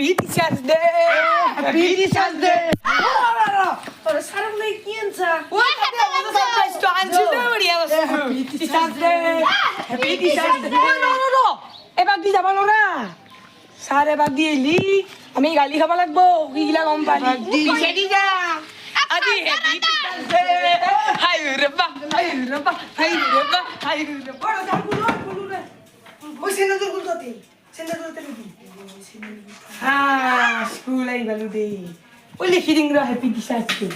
Happy Teacher's Day. Happy Teacher's Day. তোরে সারম নাই কি আনছা ওই হাতে আমাদের সারপ্রাইজ তো আনছি না বড়িয়া Happy Teacher's Day. Happy Teacher's Day. No. এবার দি যাবা নরা স্যার এবার দি এলি আমি গালি খাবা লাগবো কিলা গম পালি পিছে দি যা আজি Happy Teacher's Day. হাই রব্বা বড় জান গুলো রে ওই সেনা তো গুলতে সেনা তো তে দি স্কুল আই বালু দে ওই লিখি দিং রা Happy Teacher's Day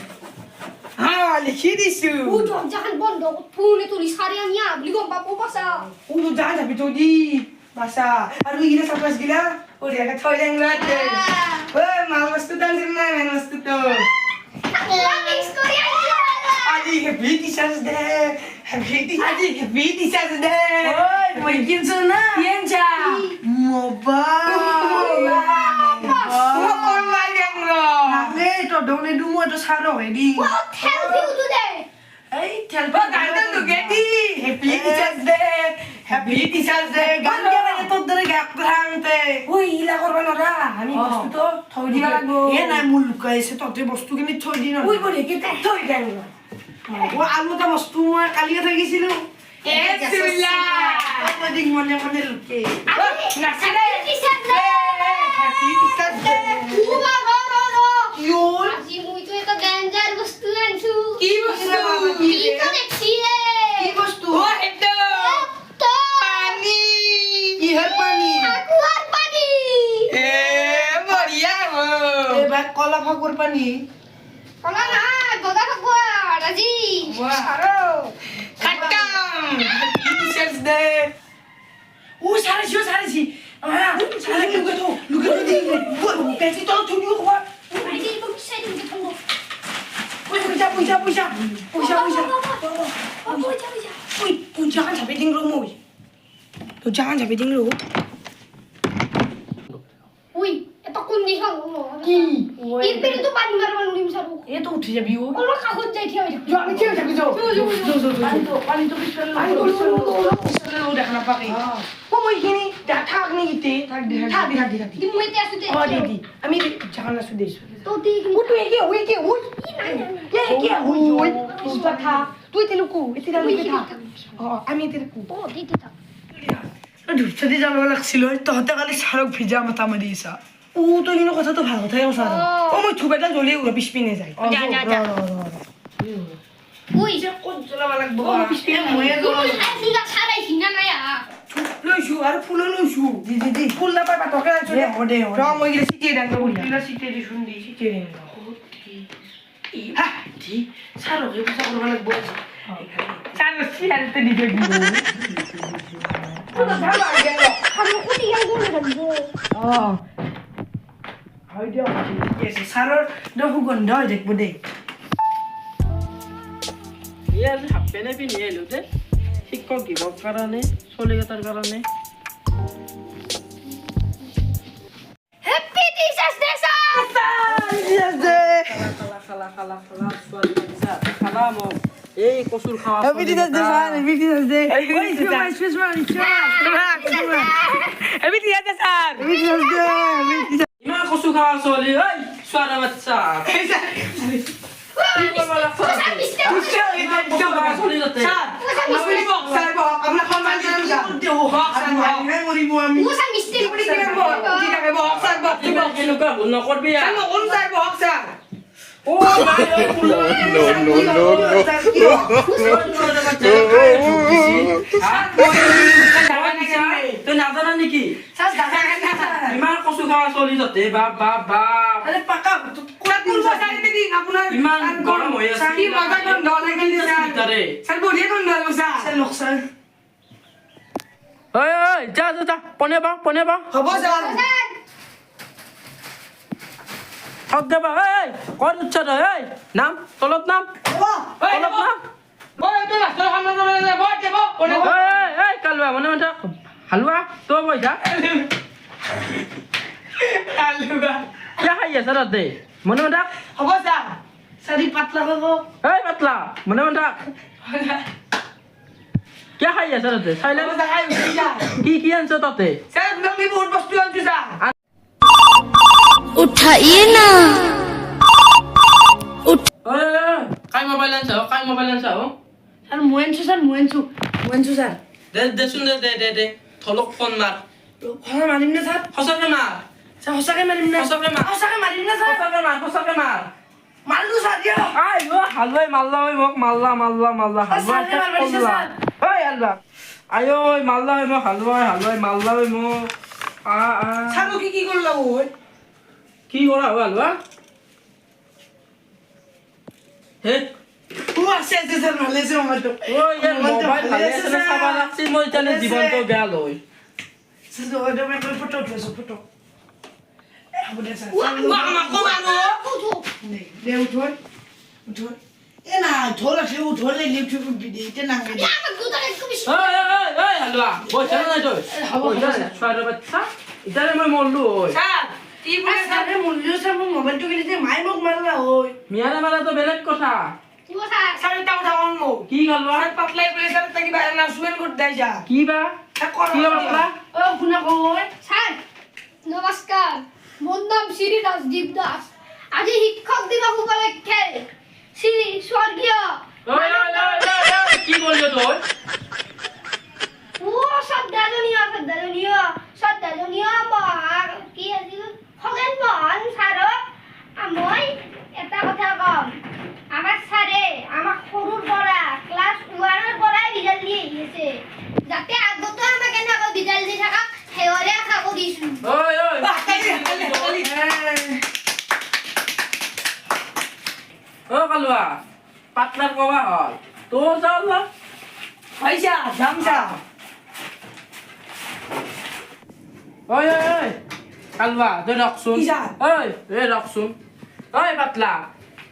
লিখি দিছু 우정 자한 번더 돈에 돈이 사량이야. 그리고 막 뽑아서. ও যা যাবি তো দি বাসা আর ওই গিলা সারপ্রাইজ গিলা ওরে একটা থই দেন রাতে ওই মাল বস্তু দান না মেন বস্তু তো আজি Happy Teacher's Day. Happy Teacher's Day. ওই মই কিনছো না কিনছা মোবাইল মোবাইল নে তো দনে দুমো তো সারো হেডি এই ঠেলবা গান তো Getty Happy Teacher's Day. Happy Teacher's Day. গান গানে তোর ধরে গাপ রাংতে ওই ইলা করবা নরা আমি বস্তু তো থই দিবা লাগবো এ নাই মূল লুকাইছে ততে বস্তু কিনি থৈ দি না ওই বলে কি থই দেন ও আলুটা বস্তু মই কালি কথা গিছিলো এসুলা ওদিক মনে মনে লুকে নাচলে Happy Teacher's Day. ইউর কি বস্তু কি বস্তু ও হেড পানি ইহার পানি এ বড়িয়া গো এবার কলা ফাকুর পানি খতম Happy Teacher's Day. ও সারেছি সারে লুকে তো দি পেছি তো তুমি কো পয়সা ওই jangan sampai ding romo. Tuh jangan sampai ding romo. Uy, eto kondisi lo. কি Ini itu paling marah ulim saru. এ তো উঠে যাবি ও Kalau kakut jadi dia. Jo, আমি ছেড়ে যাবি jo. পানি তো বিশাল দেখ না পাকি ও মই কিনি থাক নি গিতে থাক দি Di mulut ya sudah. ও দি আমি jangan langsung deh. Tuh di. ও তুই একে ওই ইসবা থা তুই তেলুকু এতে দাও এতে থা আমি এতে রাখু Oh, di tak. ধুপছাদি যাব লাগছিল তহতে কালি সারক ভিজা মাথা মারিছা ও তো ইনো কথা তো ভালো কথাই কথা ও মই ছুবেটা জ্বলি উড়া পিছপিনে যায় যা। Uy. কোন চলাবা লাগবো ও, পিছপিনে ময়ে Lu asli gak salah sih nana ya. লইছু আর ফুল লইছু দি ফুল না পাই পাতকে আছো দে ওডে র মই গিয়ে সিটিয়ে ডাঙ্গ বলি দিলা সিটে দি শুনদি সিটিয়ে ডাঙ্গ হ্যাঁ দি সারক এ বুঝা করবা লাগবো চালো সিয়ালতে দিবে দিও Kamu kuti yang gue kan gue. Idea আছে সারর দেখো গন্ধ হয় দেখবো দে ইয়াৰ হাফ পেনে পিন্ধি আহিলোঁ যে শিক্ষক দিৱস কাৰণে চলিকেইটাৰ কাৰণে Happy Teacher's Day sir. খালা ছোৱালী বাচ্চা খালা মোক এই কচুৰ খাৱা Happy Teacher's Day, man. Happy Teacher's Day. Happy Teacher's Day. Happy Teacher's Day. Happy Teacher's Day. ইমান কচু খাৱা ছোৱালী ঐ ছোৱালী বাচ্চা Usah misteri. কেনেকুৱা ভুল নকৰবি তই নাজানা নেকি ইমান কচু খাৱা ছোৱালী তাতে বাপ বাপ বাপ ইমান গৰম হৈ আছে ভিতৰে ঐ যা পনে বা হ'ব ছাৰ থক দেবা ঐ ক'ত উঠছ তই ঐ নাম তলত নাম কালুৱা মনে মনে থাক হালোৱা তই পইচা কিয় খাই আছা তাতে মনে মনে থাক হ'ব ছাৰ Sari patla ko. এই পাতলা মনে মনে থাক কিয় খাই আছা তাতে চাইলে হ'ব ছাৰ কি আনছ তাতে ছাৰ বহুত বস্তু আনিছো ছাৰ उठाइए ना काय मोबाईल चाहो স্যাৰ মোয়েনছো স্যাৰ দেচোন দে থলক ফোন মাৰ হয় মাৰিম নে স্যাৰ সঁচাকে মাৰ স্যাৰ সঁচাকে মাৰিম নে সঁচাকে মাৰ সঁচাকে মাৰিম নে স্যাৰ সঁচাকে মাৰ মাৰলো স্যাৰ দিও আই হালুৱাই মাল্লা ঐ মোক মাল্লা হালুৱা স্যাৰ মাৰ মাৰিছে স্যাৰ ঐ হালুৱা আই ঐ মাল্লা ঐ মোক হালুৱাই মাল্লা ঐ মোক স্যাৰ ও কি কৰলা ওই কি কৰা ঐ হালুৱা হে ও আছে স্যাৰ ভালে আছে মোবাইলটো ঐ ইয়াৰ মোবাইল ভালে আছে নে চাবা লাগছিল মই জানে জীৱনটো বেয়া লৈ স্যার ওটা মই ফটো উঠাইছো ফটো হ'ব দে স্যার আমাক কমানো দে উঠোই এ না ঢোল আছে উঠোল ইউটিউব ভিডিও এটা না Ya, magduda ka ko bisu. ঐ হালুৱা বইছা নাই তই বইছা নাই ছোৱালীৰ বাচ্চা ইতাৰে মই মৰলো ঐ স্যাৰ কি বলে স্যাৰ স্যাৰ মূল্য স্যাৰ মোৰ মোবাইলটো কিনে যে মাই মোক মাৰলা ওই মিয়াৰে মাৰাটো বেলেগ কথা Tibo sa. স্যাৰ এটা কথা বলবো কি হালুৱা স্যার পাতলাই বলে স্যার তাকি বাইরে না সুয়েন করতে দেয় যা কি বা কি বাপলা ও শুনা কই Sir, নমস্কাৰ মোৰ নাম শ্ৰী ৰাজদীপ দাস আজি শিক্ষক দিৱস উপলক্ষে শ্ৰী স্বৰ্গীয় কি বলছো তোৰ শ্ৰদ্ধাজনীয় কি আছিল খগেন মহন ছাৰক মই এটা কথা কম আমাৰ ছাৰে আমাক সৰুৰ পৰা ক্লাছ 1ৰ পৰাই ৰিজাল্ট দি আহি আছে যাতে আগতো আমাক এনেকৈ ৰিজাল্ট দি থাকক সেইৰে আশা কৰিছোঁ কালুয়া পাটনার কবা হল তোর যাও পয়সা জামসা ওই কালুয়া তুই রকছুন কি যা? রকছুন পাতলা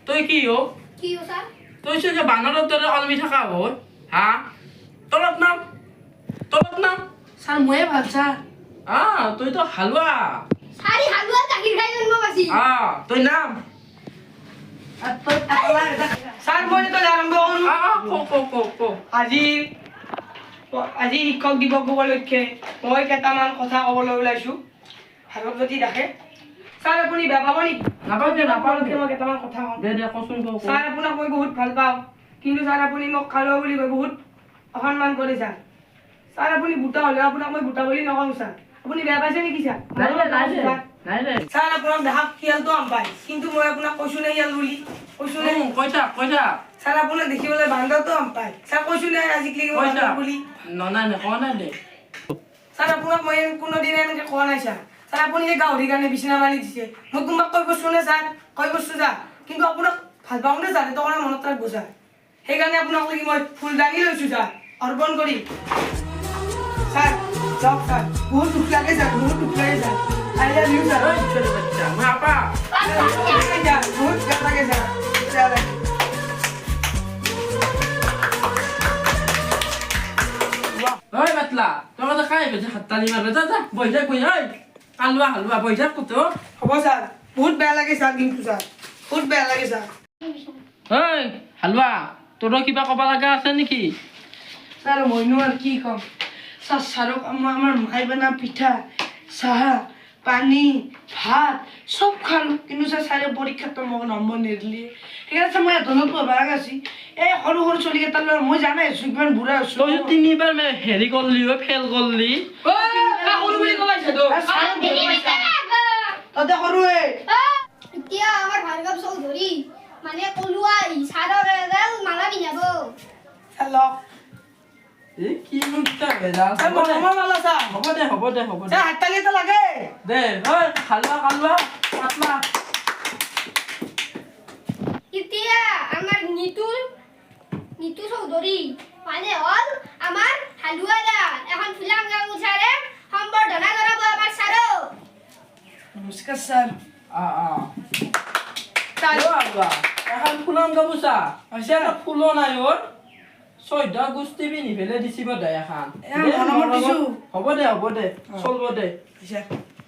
তুই কি হো কি ছাৰ তুই যে বানরের দরে অলমি থাকা হল হ্যাঁ তলত নাম স্যার ময়ে ভাবছা তুই তো হালুয়া চাৰি হালোৱা গাখীৰ খাই জন্ম পাইছি তুই নাম আৰ তোৰ পাতলা এটা স্যাৰ মই তো আৰম্ভ কৰুন কো আজি শিক্ষক দিৱস উপলক্ষে মই কেইটামান কথা ক'বলৈ ওলাইছোঁ ভালক যদি ৰাখে ছাৰ আপুনি বেয়া পাব নেকি নাপাও মই কেইটামান কথা কওঁ দে কচোন কো ছাৰ আপোনাক মই বহুত ভাল পাওঁ কিন্তু ছাৰ আপুনি মোক খালো বুলি কৈ বহুত অসন্মান কৰে ছাৰ আপুনি বুটা হ'লেও আপোনাক মই বুটা বুলি নকওঁ ছাৰ আপুনি বেয়া পাইছে নেকি ছাৰ নাই ছাৰ আপোনাক দেখাত শিয়ালটো আম পায় কিন্তু মই আপোনাক কৈছোঁ নে শিয়াল বুলি কৈছোঁ নে কৈছা ছাৰ আপোনাক দেখিবলৈ বান্দৰটো আম পায় ছাৰ কৈছোঁ নে আজিকালি মই বান্দৰ বুলি নাই দে ছাৰ আপোনাক মই কোনোদিনে এনেকৈ কোৱা নাই ছাৰ আপুনি যে গাহৰিৰ কাৰণে বিচনা মাৰি দিছে মই কোনোবাক কৈ কৈছোঁ নে ছাৰ কৈ কৈছোঁ যা কিন্তু আপোনাক ভাল পাওঁ নে ছাৰ সেইটো কাৰণে মনত ৰাখিব ছাৰ সেইকাৰণে আপোনাক লাগি মই ফুলদানি লৈছোঁ ছাৰ অৰ্পণ কৰি ছাৰ যাওক ছাৰ বহুত দুখ লাগে sir I love you sir মই আপা বহুত বেয়া লাগে ছাৰ বেয়া লাগে ঐ বাতলা তোৰ কথা খাই বেছি হাততালি মাৰবে যা বহি যাক হালুৱা বহি যাক কত হ'ব ছাৰ বহুত বেয়া লাগে ছাৰ কিন্তু ছাৰ বহুত বেয়া লাগে ছাৰ ঐ হালুৱা তোৰ কিবা ক'ব লগা আছে নেকি স্যার মইনো আর কি কম স্যার স্যারক আমার মাই বানা পিঠা চাহ পানী ভাত সব খালো কিন্তু স্যার স্যারে পরীক্ষাত মোক নম্বৰ নিদিলে সেইকাৰণে স্যাৰ মই এজনত পঢ়বা গেছি এই সৰু সৰু চলিকেইটাৰ লগত মই জানাই আছো কিমান বুঢ়া আছো তই তিনিবাৰ হেৰি কৰলি ফেল কৰলি ততে সৰুৱে এতিয়া আমাৰ ভাৰ্গৱ চৌধুৰী মানে কলুৱাই ছাৰৰ এডাল মালা পিন্ধাব ছাৰ লওক কি মুক্তা বেজাল ছাৰ মৰমৰ মালা ছাৰ হ'ব দে ছাৰ হাততালি এটা লাগে দে ঐ হালুৱা পাতলা এতিয়া আমাৰ নিতু চৌধুৰী মানে হ'ল আমাৰ হালুৱা দা এখন ফিল্ম গামোচাৰে সম্বৰ্ধনা জনাব আমাৰ ছাৰক নমস্কাৰ স্যাৰ হালুৱা এখন ফুলন গামোচা হৈছে এটা ফুলো নাই ওৰ 14 গোষ্ঠী পিন্ধি পেলাই দিছিব দে এখন মৰমত দিছো হ'ব দে চলব দে স্যাৰ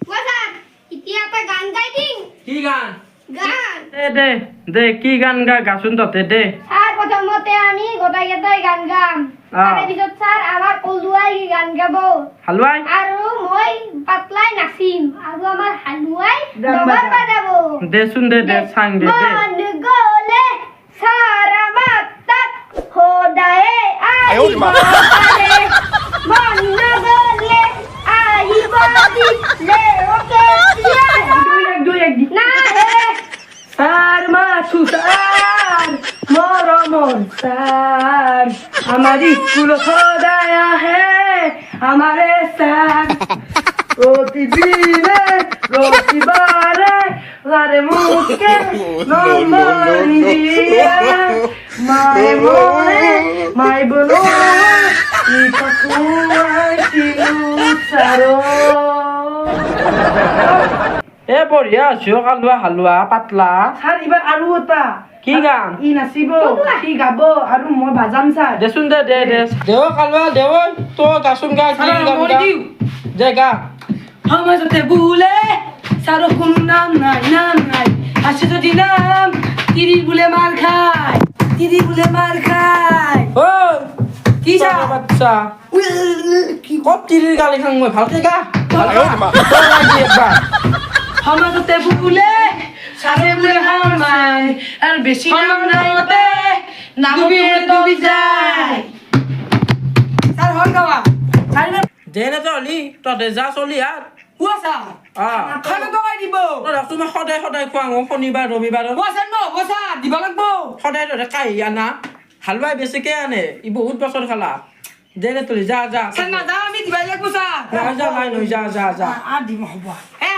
মই ছাৰ এতিয়া এটা গান গাই দিম কি গান গান দে দে কি গান গাচোন ততে দে স্যার প্রথমতে আমি গোটাই গান গাম তাৰে পিছত স্যাৰ আমাৰ কলুৱাই গান গাব হালুৱাই আৰু মই পাতলাই নাচিম আৰু আমাৰ হালুৱাই ডগৰ বাজাব দেচোন দে চাং দে মন গলে সাৰা মাতাত হোদায়ে আহিব পাৰে মন নগলে আহিব দিলে ওকে নাহে স্যার মাথু স্যার মরমর স্যার আমার স্কুল খোদায়া হে আমারে স্যার প্রতিদিনে রবিবারে গারে মুখে নম্বর দিয়া মায় মনে মায় বলো ইপাকুয়াই চিলু সারো এ বঢ়িয়া আছো কালুৱা হালুৱা পাতলা স্যাৰ এবাৰ আৰু এটা কি গান ই নাচিব সি গাব আৰু মই বাজাম স্যাৰ দেচোন দে দেও কালুৱা দেও তো গাচোন গা কি গান গা দে গা সমাজতে বুলে সারো কোনো নাম নাই আছে যদি নাম তিরি বুলে মার খায় ঐ কি যা বাচ্চা কি কত তিৰিৰ গালি খাং মই ভালকে গা সমাজতে বুলে সাৰে বুলে হামাই আৰু বেছি নাম নাই সমাজতে ডুবি যায় স্যাৰ হল গাওয়া দে না চলি তহঁতে যা চলি আৰ হুয়া স্যাৰ খানা দগাই দিব তুমি সদায় খুৱাওঁ শনিবাৰ ৰবিবাৰ হুয়া স্যাৰ নো হুয়া স্যাৰ দিব লাগবো সদায় তহঁতে কাঢ়ি আনা হালুৱাই বেছিকে আনে ই বহুত বছৰ খালা দে না তলি যা স্যাৰ না যা আমি দিবাই লাগবো স্যাৰ নাই যা আৰু দিব হ'ব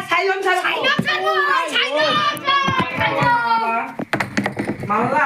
সাইলম স্যাৰ চাইলো মাল্লা